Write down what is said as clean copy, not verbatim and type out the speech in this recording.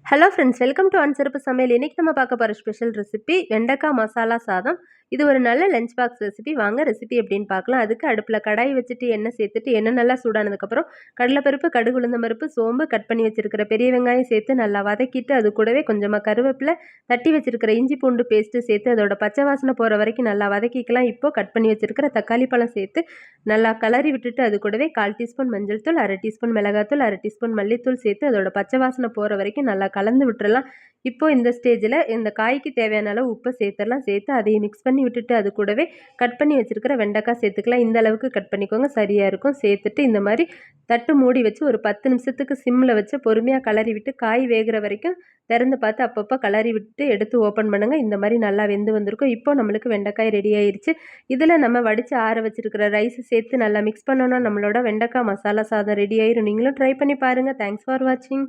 Hello friends, welcome to அன்சிறப்பு சமையல். இன்றைக்கி நம்ம பார்க்க போகிற ஸ்பெஷல் ரெசிபி வெண்டைக்காய் மசாலா சாதம். இது ஒரு நல்ல லஞ்ச் பாக்ஸ் ரெசிபி. வாங்க ரெசிபி எப்படின்னு பார்க்கலாம். அதுக்கு அடுப்பில் கடாய் வச்சுட்டு எண்ணெய் சேர்த்துட்டு எண்ணெய் நல்லா சூடானதுக்கப்புறம் கடலைப்பருப்பு, கடுகு, உளுந்தம் பருப்பு, சோம்பு, கட் பண்ணி வச்சுருக்கிற பெரிய வெங்காயம் சேர்த்து நல்லா வதக்கிட்டு அது கூடவே கொஞ்சமாக கருவேப்பிலை, தட்டி வச்சுருக்கிற இஞ்சி பூண்டு பேஸ்ட்டு சேர்த்து அதோட பச்சை வாசனை போகிற வரைக்கும் நல்லா வதக்கிக்கலாம். இப்போது கட் பண்ணி வச்சுருக்கிற தக்காளி பழம் சேர்த்து நல்லா கலரி விட்டுட்டு அது கூடவே 1/4 டீஸ்பூன் மஞ்சள் தூள், 1/2 டீஸ்பூன் மிளகாத்தூள், 1/2 டீஸ்பூன் மல்லித்தூள் சேர்த்து அதோட பச்சை வாசனை போகிற வரைக்கும் நல்லா கலந்து விட்டுறலாம். இப்போ இந்த ஸ்டேஜில் இந்த காய்க்கு தேவையான அளவு உப்பை சேர்த்துடலாம். சேர்த்து அதையும் மிக்ஸ் பண்ணி விட்டுட்டு அது கூடவே கட் பண்ணி வச்சுருக்கிற வெண்டைக்காய் சேர்த்துக்கலாம். இந்த அளவுக்கு கட் பண்ணிக்கோங்க, சரியாக இருக்கும். சேர்த்துட்டு இந்த மாதிரி தட்டு மூடி வச்சு ஒரு 10 நிமிஷத்துக்கு சிம்மில் வச்சு பொறுமையாக கலரி விட்டு காய் வேகிற வரைக்கும் திறந்து பார்த்து அப்பப்போ கலரி விட்டு எடுத்து ஓப்பன் பண்ணுங்கள். இந்த மாதிரி நல்லா வெந்து வந்திருக்கும். இப்போ நம்மளுக்கு வெண்டைக்காய் ரெடி ஆயிடுச்சு. இதில் நம்ம வடித்து ஆற வச்சுருக்கிற ரைஸ் சேர்த்து நல்லா மிக்ஸ் பண்ணோன்னா நம்மளோட வெண்டைக்காய் மசாலா சாதம் ரெடி ஆயிரும். நீங்களும் ட்ரை பண்ணி பாருங்கள். தேங்க்ஸ் ஃபார் வாட்சிங்.